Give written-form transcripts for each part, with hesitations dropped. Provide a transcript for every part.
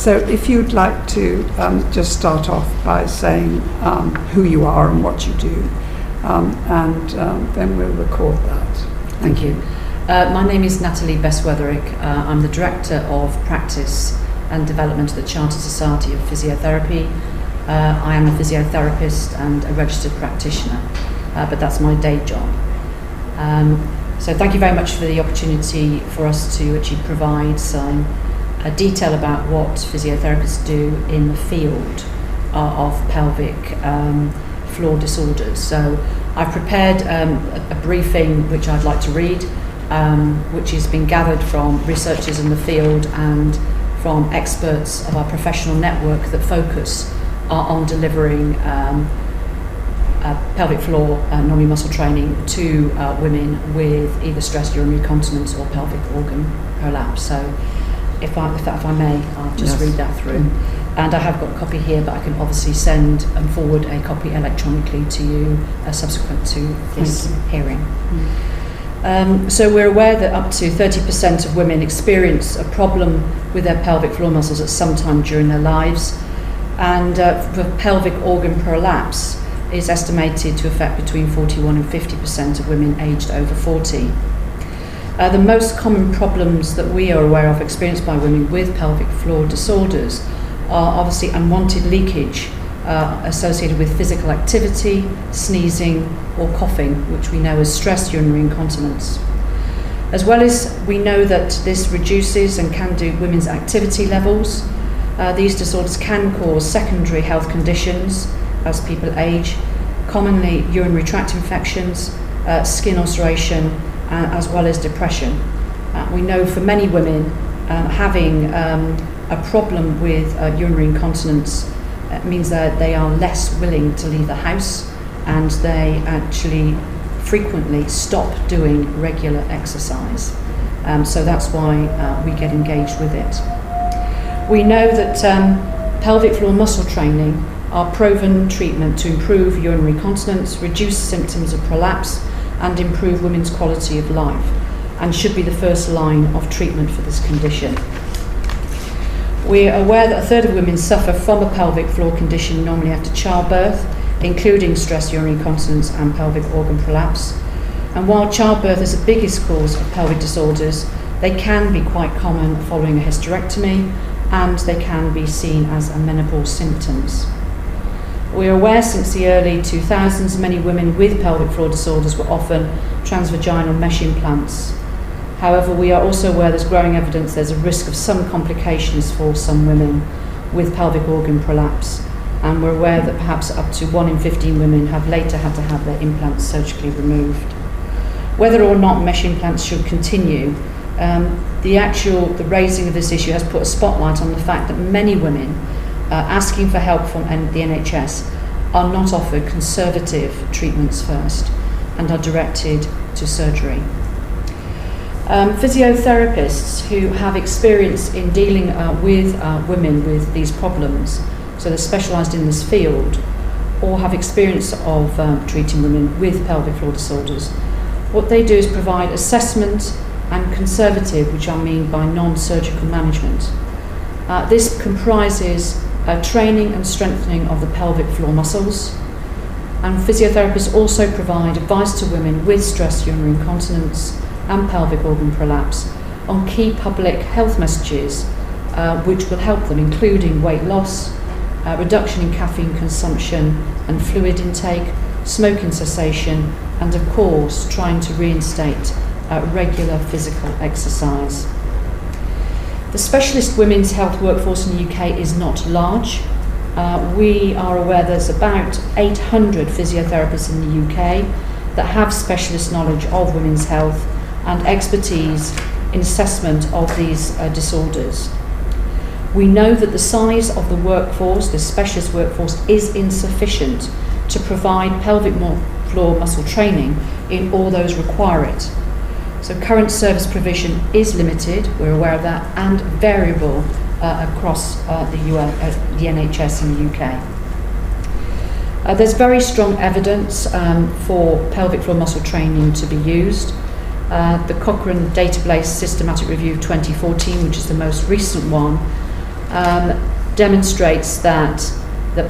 So if you'd like to just start off by saying who you are and what you do, and then we'll record that. Thank you. My name is Natalie Beswetherick. I'm the Director of Practice and Development of the Chartered Society of Physiotherapy. I am a physiotherapist and a registered practitioner, but that's my day job. So thank you very much for the opportunity for us to actually provide some detail about what physiotherapists do in the field of pelvic floor disorders. So I've prepared a briefing which I'd like to read, which has been gathered from researchers in the field and from experts of our professional network that focus on delivering pelvic floor non-muscle muscle training to women with either stress urinary incontinence or pelvic organ prolapse. So if I may, I'll just read that through. And I have got a copy here, but I can obviously send and forward a copy electronically to you subsequent to this hearing. So we're aware that up to 30% of women experience a problem with their pelvic floor muscles at some time during their lives, and for pelvic organ prolapse is estimated to affect between 41 and 50% of women aged over 40. The most common problems that we are aware of experienced by women with pelvic floor disorders are obviously unwanted leakage associated with physical activity, sneezing or coughing, which we know as stress urinary incontinence. As well as we know that this reduces and can do women's activity levels. These disorders can cause secondary health conditions as people age, commonly urinary tract infections, skin ulceration, as well as depression. We know for many women having a problem with urinary incontinence means that they are less willing to leave the house, and they actually frequently stop doing regular exercise. So that's why we get engaged with it. We know that pelvic floor muscle training are proven treatment to improve urinary continence, reduce symptoms of prolapse, and improve women's quality of life, and should be the first line of treatment for this condition. We are aware that a third of women suffer from a pelvic floor condition normally after childbirth, including stress urinary incontinence and pelvic organ prolapse. And while childbirth is the biggest cause of pelvic disorders, they can be quite common following a hysterectomy, and they can be seen as amenable symptoms. We are aware since the early 2000s many women with pelvic floor disorders were often transvaginal mesh implants. However, we are also aware there's growing evidence there's a risk of some complications for some women with pelvic organ prolapse, and we're aware that perhaps up to 1 in 15 women have later had to have their implants surgically removed. Whether or not mesh implants should continue, the raising of this issue has put a spotlight on the fact that many women asking for help from the NHS are not offered conservative treatments first and are directed to surgery. Physiotherapists who have experience in dealing with women with these problems, so they're specialised in this field, or have experience of treating women with pelvic floor disorders, what they do is provide assessment and conservative, which I mean by non-surgical management. This comprises training and strengthening of the pelvic floor muscles, and physiotherapists also provide advice to women with stress urinary incontinence and pelvic organ prolapse on key public health messages which will help them, including weight loss, reduction in caffeine consumption and fluid intake, smoking cessation, and of course trying to reinstate regular physical exercise. The specialist women's health workforce in the UK is not large. We are aware there's about 800 physiotherapists in the UK that have specialist knowledge of women's health and expertise in assessment of these disorders. We know that the size of the workforce, the specialist workforce, is insufficient to provide pelvic floor muscle training in all those require it. So current service provision is limited, we're aware of that, and variable across the NHS in the UK. There's very strong evidence for pelvic floor muscle training to be used. The Cochrane Database Systematic Review 2014, which is the most recent one, demonstrates that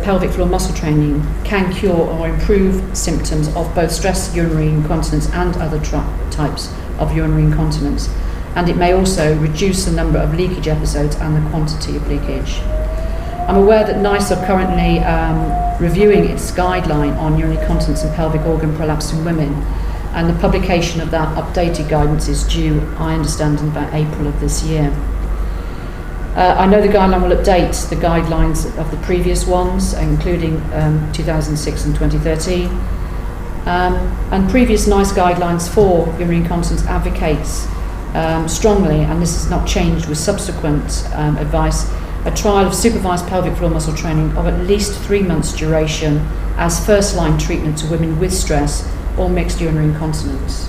pelvic floor muscle training can cure or improve symptoms of both stress urinary incontinence and other types of urinary incontinence, and it may also reduce the number of leakage episodes and the quantity of leakage. I'm aware that NICE are currently reviewing its guideline on urinary incontinence and pelvic organ prolapse in women, and the publication of that updated guidance is due, I understand, in about April of this year. I know the guideline will update the guidelines of the previous ones, including 2006 and 2013. And previous NICE guidelines for urinary incontinence advocates strongly, and this has not changed with subsequent advice, a trial of supervised pelvic floor muscle training of at least 3 months duration as first-line treatment to women with stress or mixed urinary incontinence,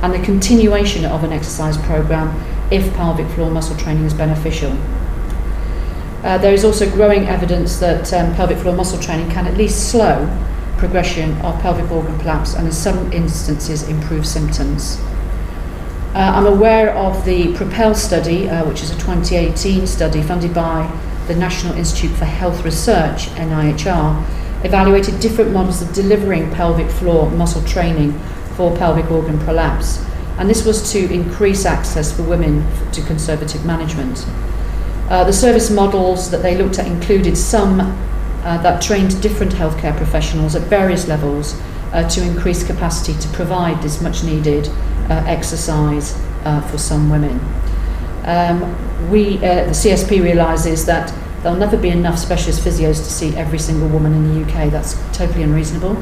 and the continuation of an exercise program if pelvic floor muscle training is beneficial. There is also growing evidence that pelvic floor muscle training can at least slow progression of pelvic organ prolapse and in some instances improve symptoms. I'm aware of the PROPEL study, which is a 2018 study funded by the National Institute for Health Research, NIHR, evaluated different models of delivering pelvic floor muscle training for pelvic organ prolapse, and this was to increase access for women to conservative management. The service models that they looked at included some that trained different healthcare professionals at various levels to increase capacity to provide this much needed exercise for some women. The CSP realises that there'll never be enough specialist physios to see every single woman in the UK. That's totally unreasonable.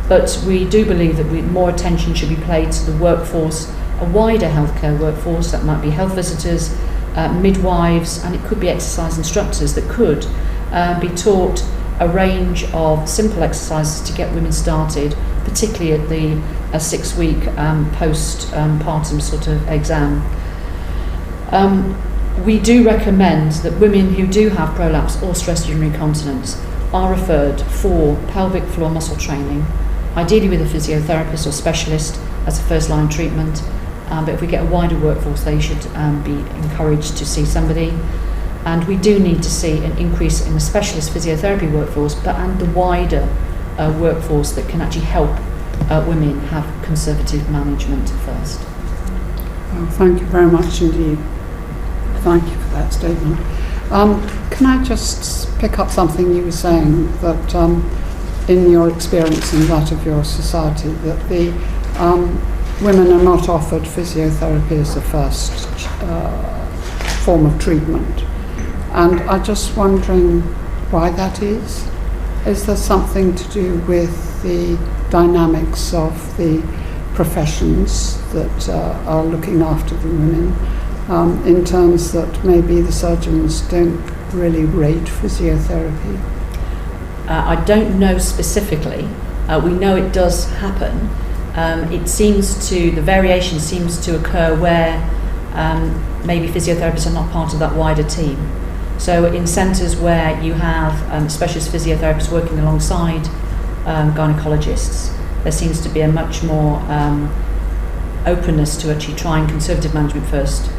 But we do believe that more attention should be paid to the workforce, a wider healthcare workforce. That might be health visitors, midwives, and it could be exercise instructors that could be taught a range of simple exercises to get women started, particularly at the 6-week postpartum sort of exam. We do recommend that women who do have prolapse or stress urinary incontinence are referred for pelvic floor muscle training, ideally with a physiotherapist or specialist as a first-line treatment. But if we get a wider workforce, they should be encouraged to see somebody. And we do need to see an increase in the specialist physiotherapy workforce, and the wider workforce that can actually help women have conservative management first. Well, thank you very much indeed. Thank you for that statement. Can I just pick up something you were saying, that in your experience and that of your society, that the women are not offered physiotherapy as a first form of treatment. And I'm just wondering why that is. Is there something to do with the dynamics of the professions that are looking after the women, in terms that maybe the surgeons don't really rate physiotherapy? I don't know specifically. We know it does happen. The variation seems to occur where maybe physiotherapists are not part of that wider team. So in centres where you have specialist physiotherapists working alongside gynecologists, there seems to be a much more openness to actually trying conservative management first,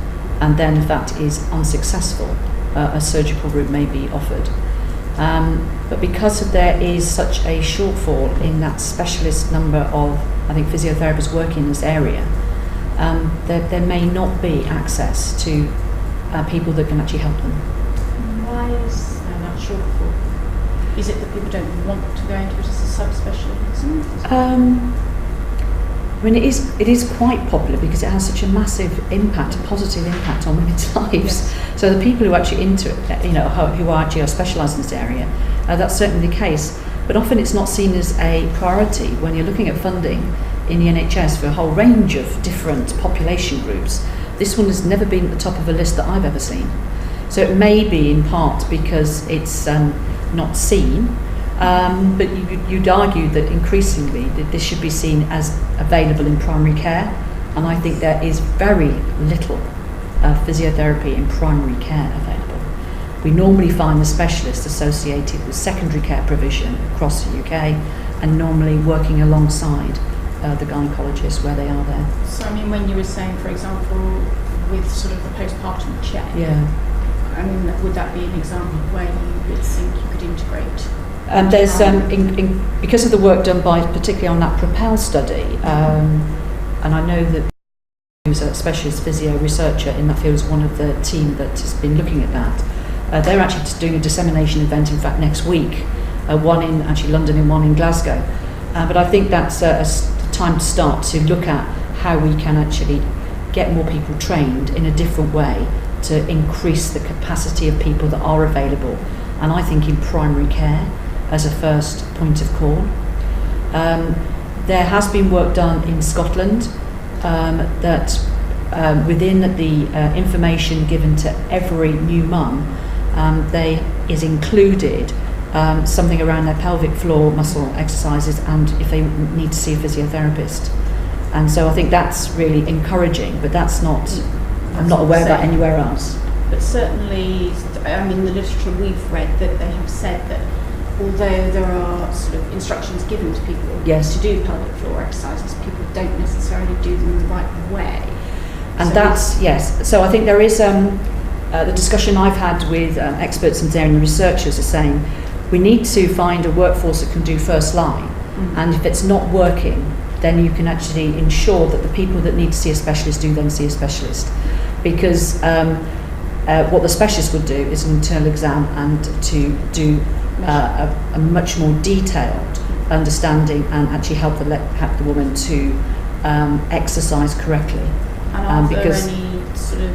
and then if that is unsuccessful, a surgical route may be offered. But because there is such a shortfall in that specialist number of, I think, physiotherapists working in this area, there may not be access to people that can actually help them. Why is there that shortfall? Is it that people don't want to go into it as a subspecialist? I mean, it is quite popular because it has such a massive impact, a positive impact on women's lives. Yes. So the people who are actually into it, who are actually specialised in this area, that's certainly the case. But often it's not seen as a priority when you're looking at funding in the NHS for a whole range of different population groups. This one has never been at the top of a list that I've ever seen. So it may be in part because it's not seen, but you'd argue that increasingly that this should be seen as available in primary care, and I think there is very little physiotherapy in primary care available. We normally find the specialists associated with secondary care provision across the UK and normally working alongside the gynaecologists where they are there. So I mean, when you were saying, for example, with sort of the postpartum check, yeah, I mean, would that be an example of where you would think you could integrate? There's because of the work done by, particularly on that Propel study, and I know that who's a specialist physio researcher in that field is one of the team that has been looking at that. They're actually doing a dissemination event, in fact, next week, one in actually London and one in Glasgow. But I think that's a time to start to look at how we can actually get more people trained in a different way to increase the capacity of people that are available. And I think in primary care as a first point of call. There has been work done in Scotland that within the information given to every new mum, is included something around their pelvic floor muscle exercises and if they need to see a physiotherapist. And so I think that's really encouraging, but I'm not aware of that anywhere else. But certainly, I mean, the literature we've read that they have said that although there are sort of instructions given to people to do pelvic floor exercises, people don't necessarily do them the right way. And so that's, yes. So I think there is the discussion I've had with experts in there and the researchers are saying we need to find a workforce that can do first line. And if it's not working, then you can actually ensure that the people that need to see a specialist do then see a specialist. Because what the specialist would do is an internal exam and to do a much more detailed understanding and actually help the woman to exercise correctly. And are there any sort of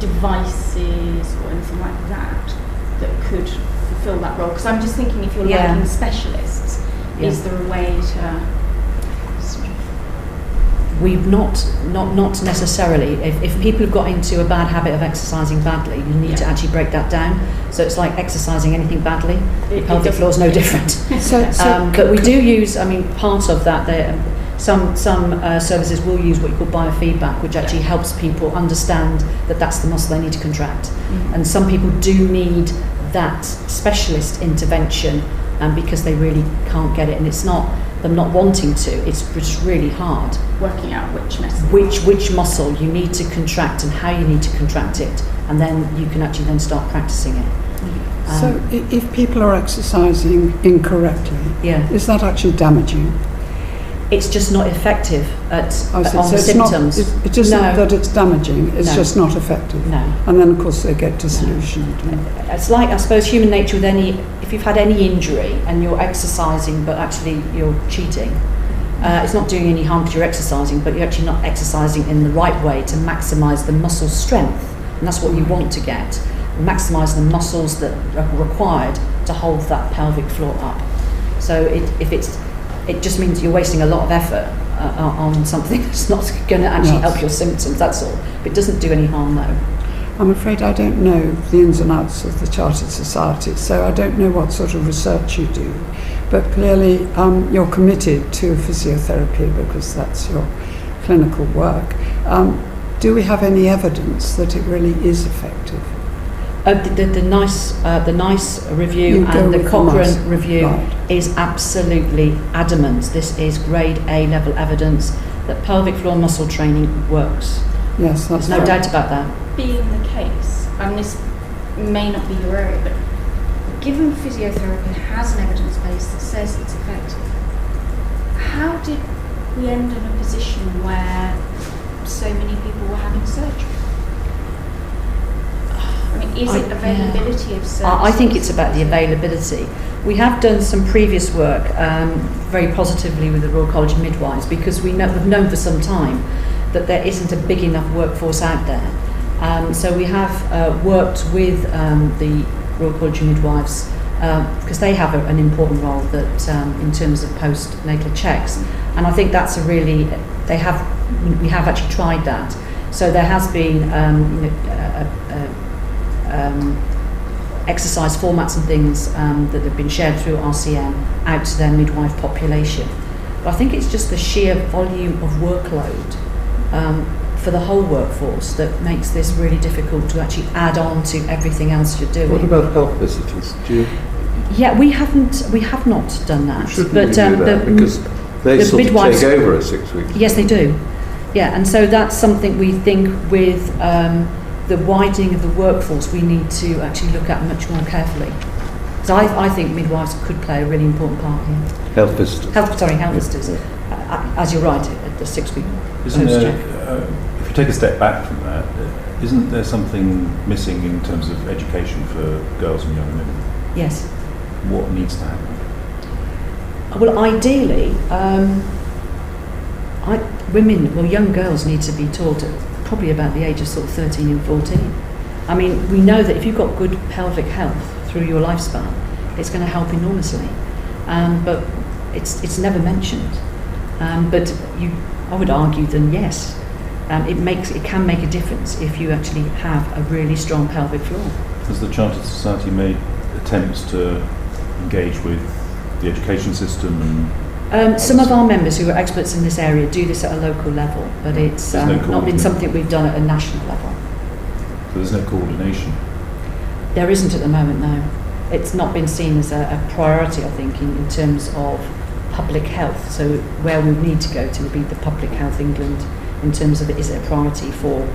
devices or anything like that that could fulfill that role? Because I'm just thinking, if you're lacking specialists, is there a way to sort of... We've not necessarily. If people have got into a bad habit of exercising badly, you need to actually break that down. So it's like exercising anything badly. The pelvic floor is no different. But we do use, I mean, part of that, some services will use what you call biofeedback, which actually helps people understand that that's the muscle they need to contract. And some people do need that specialist intervention because they really can't get it. And it's not them not wanting to, it's just really hard. Working out which muscle. Which muscle you need to contract and how you need to contract it. And then you can actually then start practicing it. So if people are exercising incorrectly, is that actually damaging? It's just not effective on so symptoms. It isn't that it's damaging, it's just not effective. No. And then of course they get disillusioned. It's like, I suppose, human nature with if you've had any injury and you're exercising but actually you're cheating, it's not doing any harm because you're exercising, but you're actually not exercising in the right way to maximise the muscle strength. And that's what you want to get. Maximise the muscles that are required to hold that pelvic floor up. So it just means you're wasting a lot of effort on something that's not going to actually help your symptoms, that's all. But it doesn't do any harm, though. I'm afraid I don't know the ins and outs of the Chartered Society, so I don't know what sort of research you do. But clearly you're committed to physiotherapy because that's your clinical work. Do we have any evidence that it really is effective? The NICE review and the Cochrane review is absolutely adamant. This is grade A level evidence that pelvic floor muscle training works. Yes, that's There's no doubt about that. Being the case, and this may not be your area, but given physiotherapy has an evidence base that says it's effective, how did we end in a position where so many people were having surgery? I mean, is it availability of services? I think it's about the availability. We have done some previous work very positively with the Royal College of Midwives because we've known for some time that there isn't a big enough workforce out there. So we have worked with the Royal College of Midwives because they have an important role that in terms of postnatal checks. And I think that's we have actually tried that. So there has been exercise formats and things that have been shared through RCM out to their midwife population. But I think it's just the sheer volume of workload for the whole workforce that makes this really difficult to actually add on to everything else you're doing. What about health visitors? Do you? Yeah, we have not done that. Shouldn't we do that? Because they sort of take over at 6 weeks. Yes, they do. Yeah, and so that's something we think with the widening of the workforce we need to actually look at much more carefully. So I think midwives could play a really important part here. Health visitors. Health visitors. As you're right, at the 6-week post-check. If you take a step back from that, isn't there something missing in terms of education for girls and young women? Yes. What needs to happen? Well, ideally, young girls need to be taught at probably about the age of sort of 13 and 14. I mean, we know that if you've got good pelvic health through your lifespan, it's going to help enormously. But it's never mentioned. But I would argue then yes, it can make a difference if you actually have a really strong pelvic floor. Has the Chartered Society made attempts to engage with the education system? Some of our members who are experts in this area do this at a local level, but it's not been something we've done at a national level. So there's no coordination? There isn't at the moment, no. It's not been seen as a priority, I think, in terms of public health. So where we need to go to would be the Public Health England in terms of is it a priority for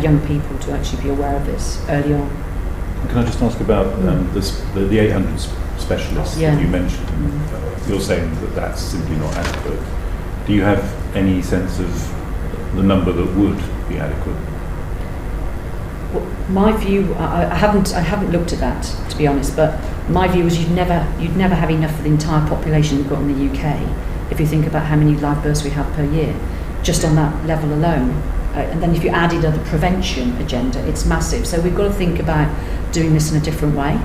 young people to actually be aware of this early on. Can I just ask about the 800 specialists that you mentioned? You're saying that that's simply not adequate. Do you have any sense of the number that would be adequate? Well, my view, I haven't looked at that, to be honest, but my view is you'd never have enough for the entire population you've got in the UK if you think about how many live births we have per year, just on that level alone. And then if you added other prevention agenda, it's massive. So we've got to think about doing this in a different way.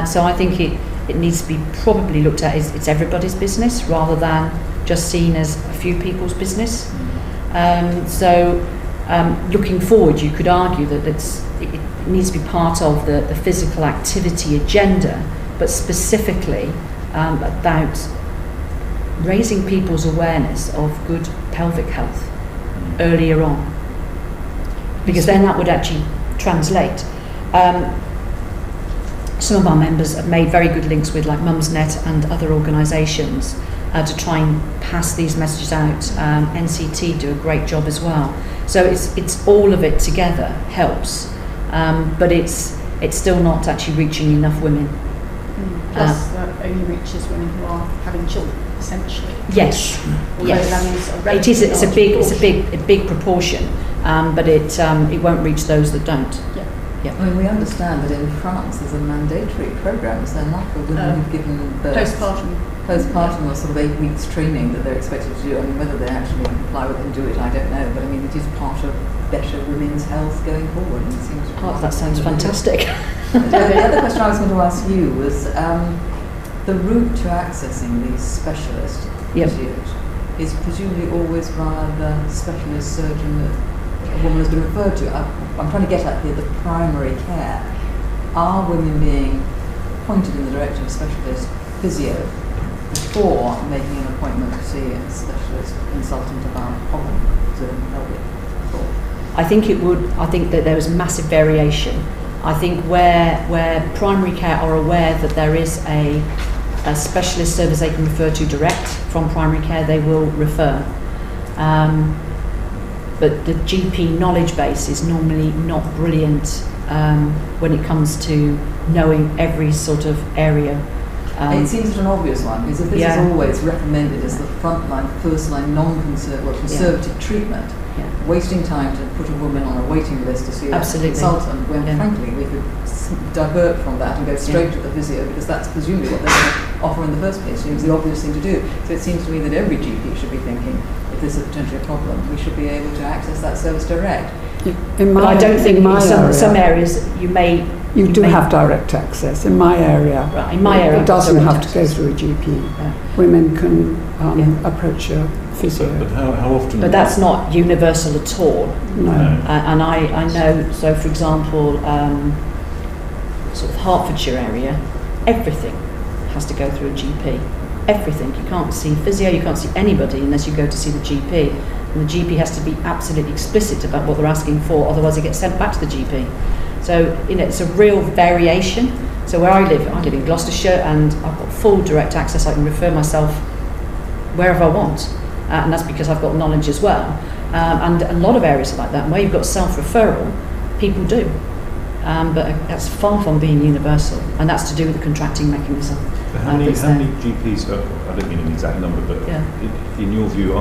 So I think it needs to be probably looked at as it's everybody's business rather than just seen as a few people's business. Looking forward, you could argue that it needs to be part of the physical activity agenda, but specifically about raising people's awareness of good pelvic health earlier on, because then that would actually translate. Some of our members have made very good links with like Mumsnet and other organisations to try and pass these messages out. NCT do a great job as well. So it's all of it together helps, but it's still not actually reaching enough women. Plus, that only reaches women who are having children, essentially. Yes, yes. It is. It's a big proportion, but it won't reach those that don't. Yeah. Yeah. I mean, we understand that in France there's a mandatory program, is there not, for women who've given birth? Postpartum or sort of 8 weeks training that they're expected to do. I mean, whether they actually comply with it and do it, I don't know. But I mean, it is part of better women's health going forward. And it seems that sounds fantastic. The other question I was going to ask you was the route to accessing these specialist physios is presumably always via the specialist surgeon that a woman has been referred to. I'm trying to get at here the primary care. Are women being pointed in the direction of specialist physio before making an appointment to see a specialist consultant about problem to pelvic floor? I think that there is massive variation. I think where primary care are aware that there is a specialist service they can refer to direct from primary care, they will refer. But the GP knowledge base is normally not brilliant when it comes to knowing every sort of area. It seems an obvious one, because if this is always recommended as the frontline, first-line, conservative treatment, wasting time to put a woman on a waiting list to see a consultant, when frankly we could divert from that and go straight to the physio, because that's presumably what they're going to offer in the first place. It's the obvious thing to do. So it seems to me that every GP should be thinking, if this is potentially a problem, we should be able to access that service direct. But I don't think in some areas you do have direct access. In my area, it doesn't have to go through a GP. Yeah. Women can approach a physio. But how often? But that's not universal at all. No. And I know. So, for example, sort of Hertfordshire area, everything has to go through a GP. Everything. You can't see physio. You can't see anybody unless you go to see the GP. And the GP has to be absolutely explicit about what they're asking for, otherwise it gets sent back to the GP. So, it's a real variation. So where I live in Gloucestershire, and I've got full direct access. I can refer myself wherever I want, and that's because I've got knowledge as well. And a lot of areas are like that. And where you've got self-referral, people do. But that's far from being universal, and that's to do with the contracting mechanism. How many GPs, I don't mean an exact number, but in your view,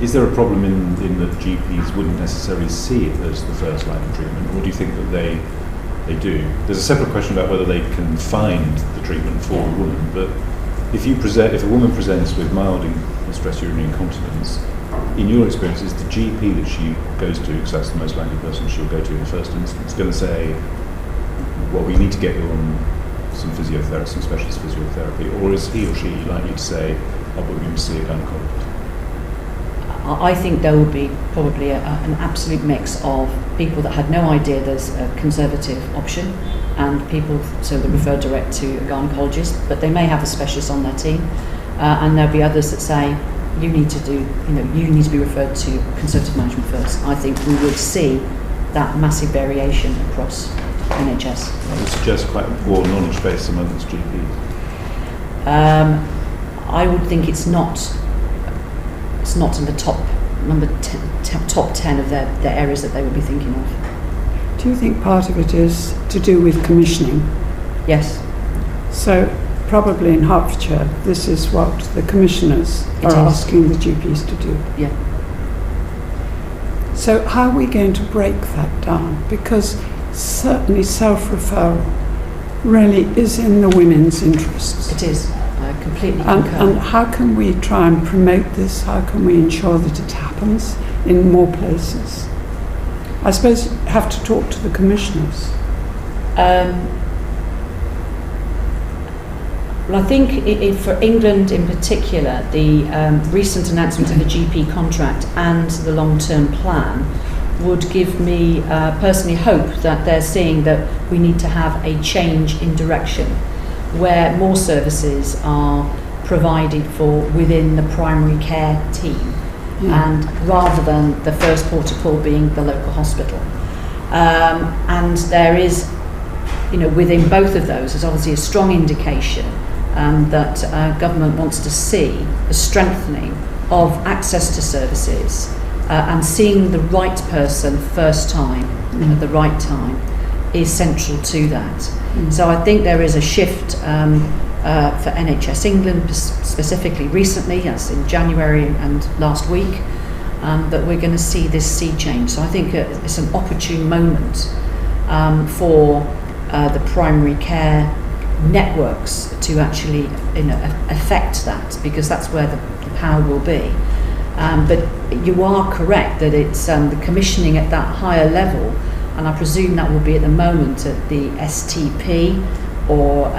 is there a problem in that GPs wouldn't necessarily see it as the first line of treatment, or do you think that they do? There's a separate question about whether they can find the treatment for a woman, but if a woman presents with mild stress urinary incontinence, in your experience, is the GP that she goes to, because that's the most likely person she'll go to in the first instance, going to say, well, we need to get you on some physiotherapy, some specialist physiotherapy, or is he or she likely to say, oh, but we can see a gynaecologist? I think there will be probably an absolute mix of people that had no idea there's a conservative option, and people so they refer direct to a gynaecologist, but they may have a specialist on their team, and there'll be others that say, you need to be referred to conservative management first. I think we would see that massive variation across NHS. I would suggest quite a poor knowledge base amongst GPs. I would think it's not in the top 10 of their areas that they would be thinking of. Do you think part of it is to do with commissioning? Yes. So probably in Hertfordshire, this is what the commissioners are asking the GPs to do. Yeah. So how are we going to break that down? Because certainly self-referral really is in the women's interests. It is. I completely concur. And how can we try and promote this? How can we ensure that it happens in more places? I suppose you have to talk to the commissioners. Well, I think for England in particular, the recent announcement of the GP contract and the long-term plan would give me personally hope that they're seeing that we need to have a change in direction, where more services are provided for within the primary care team, and rather than the first port of call being the local hospital. And there is, within both of those, there's obviously a strong indication that government wants to see a strengthening of access to services and seeing the right person first time at the right time is central to that. So I think there is a shift for NHS England specifically recently, as in January and last week, that we're going to see this sea change. So I think it's an opportune moment for the primary care networks to actually affect that, because that's where the power will be. But you are correct that it's the commissioning at that higher level, and I presume that will be at the moment at the STP, or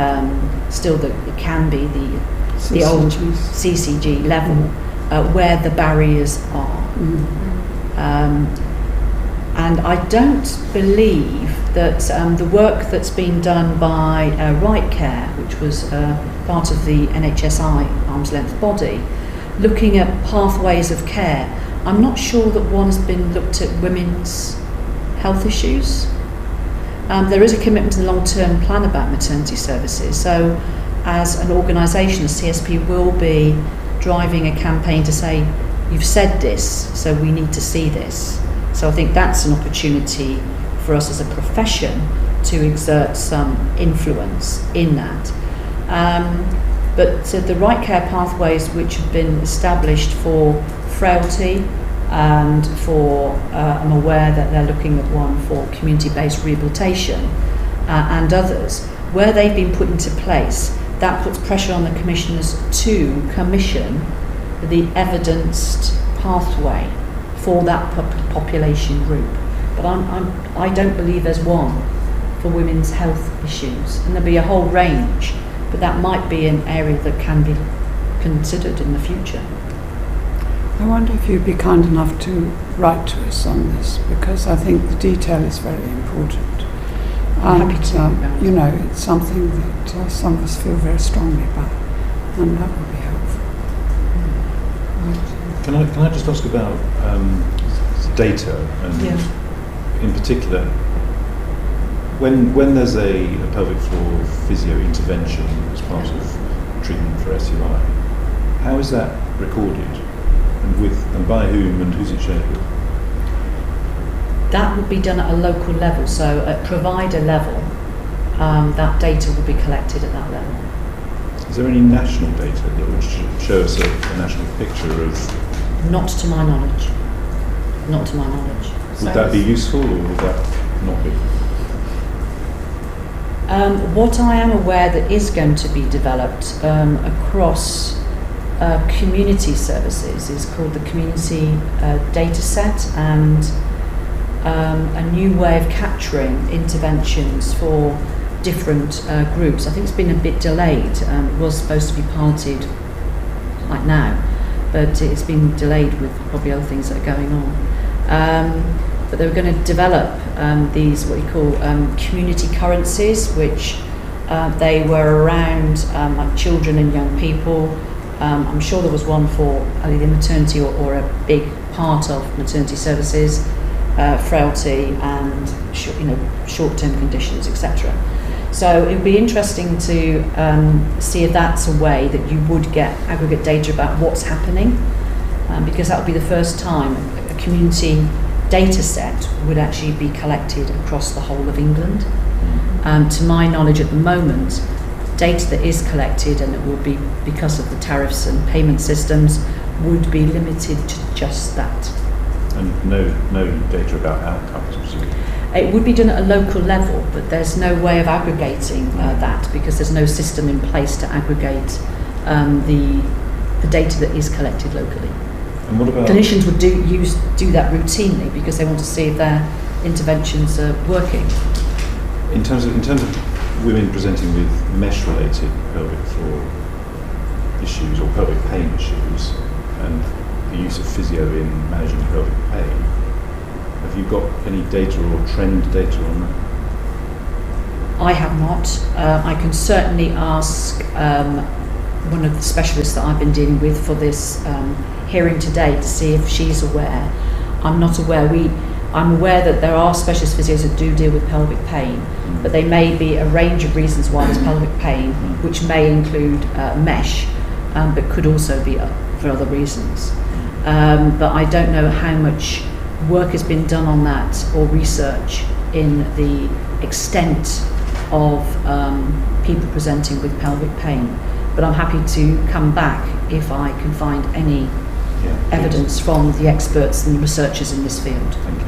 still it can be the old CCG level, where the barriers are. And I don't believe that the work that's been done by Right Care, which was part of the NHSI arm's length body, looking at pathways of care, I'm not sure that one's been looked at women's health issues. There is a commitment in the long-term plan about maternity services, so as an organisation, the CSP will be driving a campaign to say, you've said this, so we need to see this. So I think that's an opportunity for us as a profession to exert some influence in that. But the right care pathways which have been established for frailty, and for I'm aware that they're looking at one for community-based rehabilitation and others, where they've been put into place, that puts pressure on the commissioners to commission the evidenced pathway for that population group. But I don't believe there's one for women's health issues, and there'll be a whole range, but that might be an area that can be considered in the future. I wonder if you'd be kind enough to write to us on this, because I think the detail is very important. I'm happy to. It's something that some of us feel very strongly about, and that would be helpful. Can I just ask about data, and in particular, when there's a pelvic floor physio intervention as part of treatment for SUI, how is that recorded, and by whom, and who's it shared with? That would be done at a local level, so at provider level, that data will be collected at that level. Is there any national data that would show us a national picture of? Not to my knowledge. Not to my knowledge. Would that be useful, or would that not be? What I am aware that is going to be developed across community services is called the community data set, and a new way of capturing interventions for different groups. I think it's been a bit delayed. It was supposed to be piloted like now, but it's been delayed with probably other things that are going on. But they were going to develop these, what you call community currencies, which they were around like children and young people. I'm sure there was one for either maternity or a big part of maternity services, frailty and short-term conditions, etc. So it would be interesting to see if that's a way that you would get aggregate data about what's happening, because that would be the first time a community data set would actually be collected across the whole of England. To my knowledge at the moment, data that is collected, and it will be because of the tariffs and payment systems, would be limited to just that. And no data about outcomes, obviously. It would be done at a local level, but there's no way of aggregating that, because there's no system in place to aggregate the data that is collected locally. And what about clinicians would do that routinely because they want to see if their interventions are working. In terms of women presenting with mesh-related pelvic floor issues or pelvic pain issues, and the use of physio in managing pelvic pain, have you got any data or trend data on that? I have not. I can certainly ask one of the specialists that I've been dealing with for this hearing today to see if she's aware. I'm not aware. I'm aware that there are specialist physios that do deal with pelvic pain, but they may be a range of reasons why there's pelvic pain, which may include mesh, but could also be for other reasons. But I don't know how much work has been done on that, or research in the extent of people presenting with pelvic pain. But I'm happy to come back if I can find any evidence from the experts and the researchers in this field. Thank you.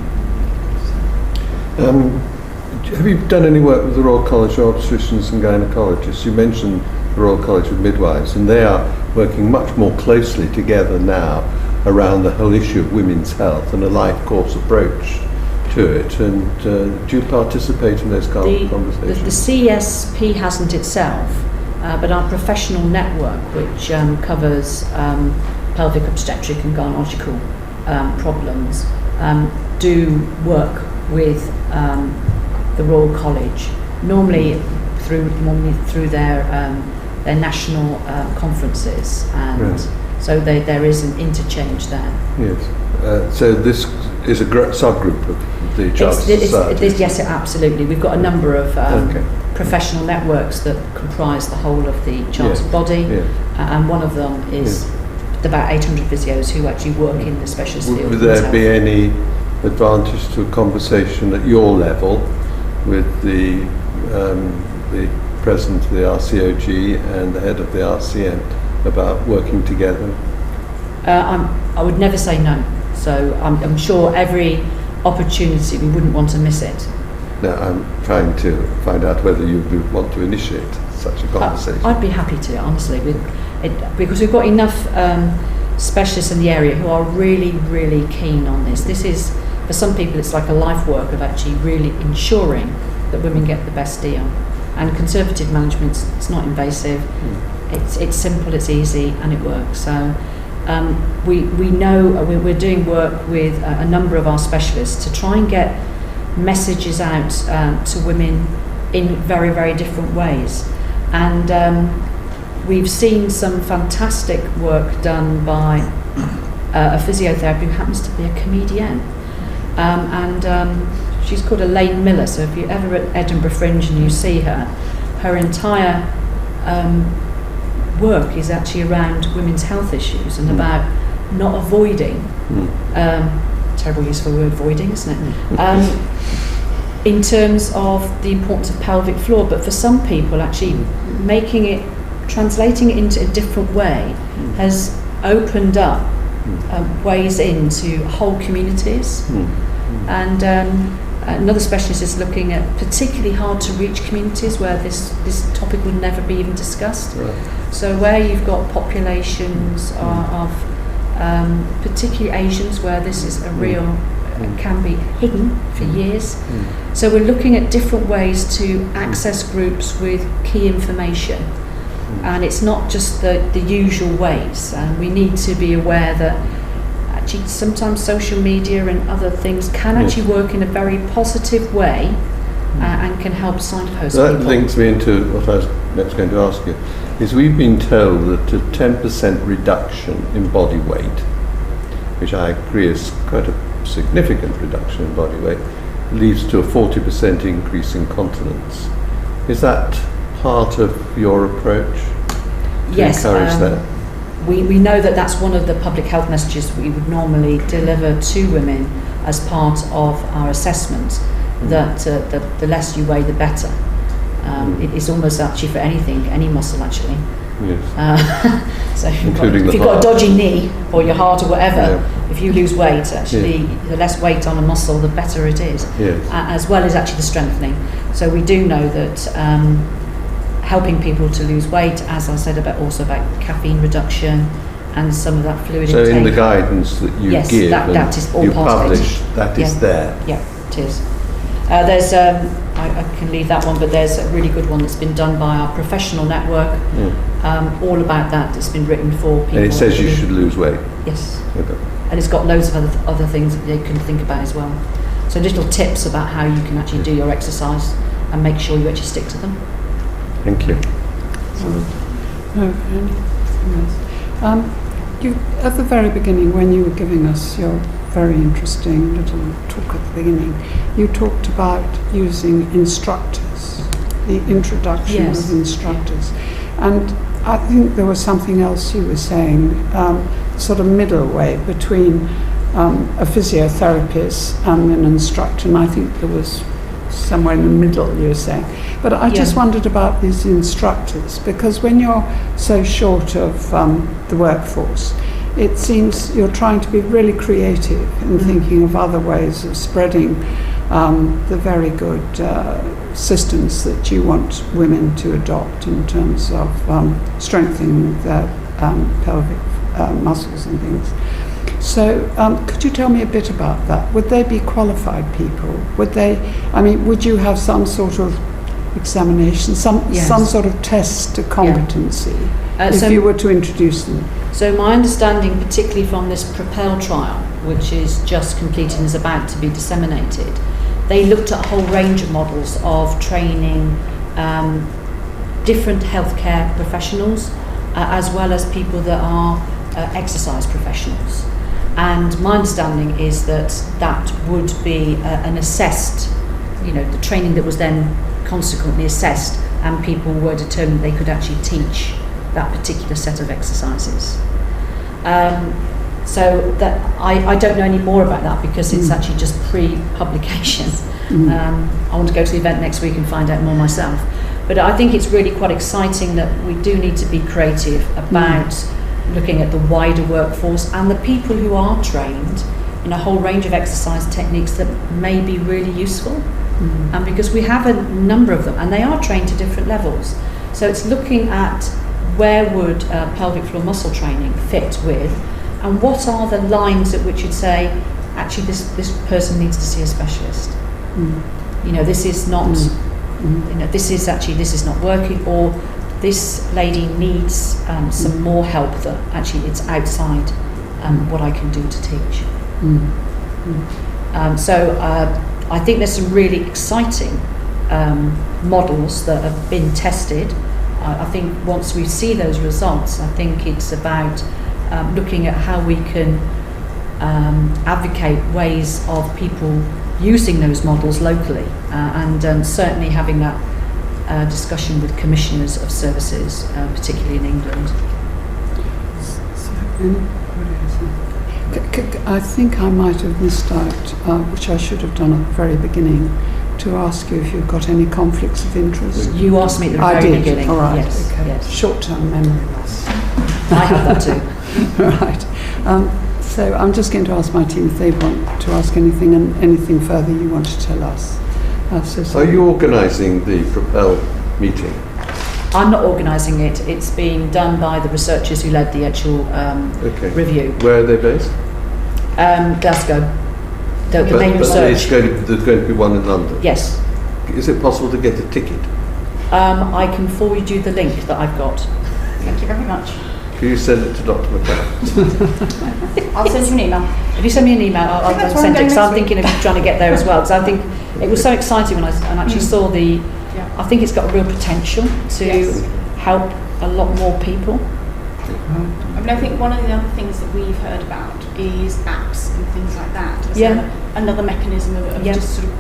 Have you done any work with the Royal College of Obstetricians and Gynecologists? You mentioned the Royal College of Midwives, and they are working much more closely together now around the whole issue of women's health and a life course approach to it. And do you participate in those conversations? The CSP hasn't itself, but our professional network, which covers pelvic obstetric and gynecological problems, do work with the Royal College, normally through their national conferences, and right. So there is an interchange there. Yes. So this is a subgroup of the Chartered Society? Yes, absolutely. We've got a number of professional networks that comprise the whole of the Chartered body, and one of them is about 800 physios who actually work in the specialist field. Would there be any advantage to a conversation at your level with the president of the RCOG and the head of the RCN about working together? I would never say no. So I'm sure every opportunity, we wouldn't want to miss it. No, I'm trying to find out whether you would want to initiate such a conversation. I'd be happy to, honestly, because we've got enough specialists in the area who are really, really keen on this. This is, for some people, it's like a life work of actually really ensuring that women get the best deal. And conservative management, it's not invasive, it's simple, it's easy, and it works. So we know we're doing work with a number of our specialists to try and get messages out to women in very, very different ways. And we've seen some fantastic work done by a physiotherapist who happens to be a comedian. She's called Elaine Miller, so if you're ever at Edinburgh Fringe and you see her, her entire work is actually around women's health issues and about not avoiding terrible use of a word, voiding, isn't it? In terms of the importance of pelvic floor, but for some people actually translating it into a different way has opened up ways into whole communities. And another specialist is looking at particularly hard to reach communities where this topic would never be even discussed. Right. So where you've got populations of particularly Asians where this is a real can be hidden for years. So we're looking at different ways to access groups with key information, and it's not just the usual ways, and we need to be aware that actually sometimes social media and other things can actually work in a very positive way and can help signpost people. That links me into what I was next going to ask you, is we've been told that a 10% reduction in body weight, which I agree is quite a significant reduction in body weight, leads to a 40% increase in continence. Is that part of your approach to encourage that? We know that that's one of the public health messages we would normally deliver to women as part of our assessment, that the less you weigh, the better. It is almost actually for anything, any muscle actually. Yes. So if you've Including got a dodgy knee or your heart or whatever, if you lose weight, actually the less weight on a muscle, the better it is, as well as actually the strengthening. So we do know that helping people to lose weight, as I said, also about caffeine reduction and some of that fluid intake. So in the guidance that you give that is all you part publish, of it. that is there. Yeah, it is. There's I can leave that one, but there's a really good one that's been done by our professional network, all about that. It's been written for people. And it says you should lose weight. Yes. Okay. And it's got loads of other things that they can think about as well. So little tips about how you can actually do your exercise and make sure you actually stick to them. Thank you. You, at the very beginning, when you were giving us your very interesting little talk at the beginning, you talked about using instructors, the introduction of instructors. And I think there was something else you were saying, sort of middle way between a physiotherapist and an instructor, and I think there was somewhere in the middle you were saying. But I just wondered about these instructors, because when you're so short of the workforce, it seems you're trying to be really creative in thinking of other ways of spreading the very good systems that you want women to adopt in terms of strengthening their pelvic muscles and things. So could you tell me a bit about that? Would they be qualified people? Would you have some sort of examination, some sort of test to competency if you were to introduce them? So my understanding, particularly from this Propel trial, which is just completed and is about to be disseminated, they looked at a whole range of models of training different healthcare professionals as well as people that are exercise professionals. And my understanding is that that would be an assessed, the training that was then consequently assessed, and people were determined they could actually teach that particular set of exercises. So that I don't know any more about that because it's actually just pre-publication. I want to go to the event next week and find out more myself. But I think it's really quite exciting that we do need to be creative about looking at the wider workforce and the people who are trained in a whole range of exercise techniques that may be really useful. And because we have a number of them and they are trained to different levels. So it's looking at where would pelvic floor muscle training fit with, and what are the lines at which you'd say, actually this person needs to see a specialist. This is not, this is not working, or this lady needs some more help that actually it's outside what I can do to teach. So I think there's some really exciting models that have been tested. I think once we see those results, I think it's about looking at how we can advocate ways of people using those models locally, and certainly having that discussion with commissioners of services, particularly in England. I think I might have missed out, which I should have done at the very beginning, to ask you if you've got any conflicts of interest. You asked me at the I very did. beginning. All right. Yes, Okay. yes. Short-term memory loss. I have that too. Right. So I'm just going to ask my team if they want to ask anything and anything further you want to tell us. Are you organising the Propel meeting? I'm not organising it. It's being done by the researchers who led the actual review. Where are they based? Glasgow. The But main research. there's going to be one in London? Yes. Is it possible to get a ticket? I can forward you the link that I've got. Thank you very much. Can you send it to Dr. McCann? I'll send you an email. If you send me an email, I'll that's where send I'm it. going Because I'm next thinking of trying to get there as well. Because I think it was so exciting when I actually saw the. Yeah. I think it's got a real potential to Yes. help a lot more people. I mean, I think one of the other things that we've heard about is apps and things like that as another mechanism of just sort of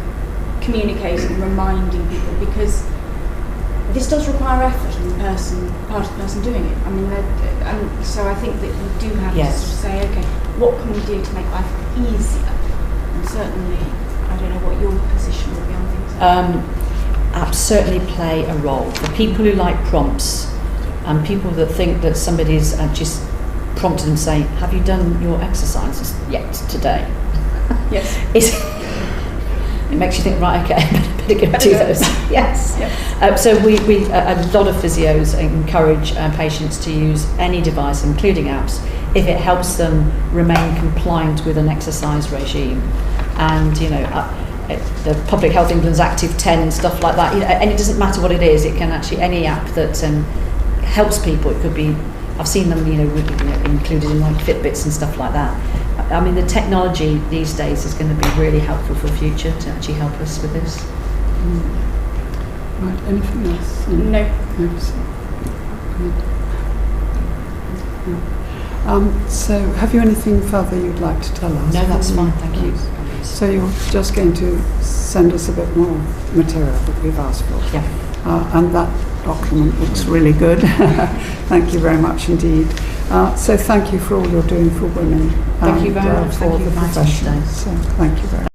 communicating and reminding people, because this does require effort on the part of the person doing it. I mean, and so I think that you do have to sort of say, okay, what can we do to make life easier? And certainly, I don't know what your position would be on things like that. Apps certainly play a role. For people who like prompts and people that think that somebody's just prompted them saying, have you done your exercises yet today? Yes. It makes you think, right, okay, better go do those. Yes. Yep. So we a lot of physios encourage patients to use any device, including apps, if it helps them remain compliant with an exercise regime. And, the Public Health England's Active 10 and stuff like that, and it doesn't matter what it is, it can actually, any app that helps people, it could be, I've seen them, included in like Fitbits and stuff like that. I mean, the technology these days is going to be really helpful for the future to actually help us with this. Right, anything else? No. So have you anything further you'd like to tell us? No, that's fine, thank you. So you're just going to send us a bit more material that we've asked for? Yeah. And that document looks really good. Thank you very much indeed. So thank you for all you're doing for women. Thank you very much. For Thank you the for inviting me profession. today. So thank you very much.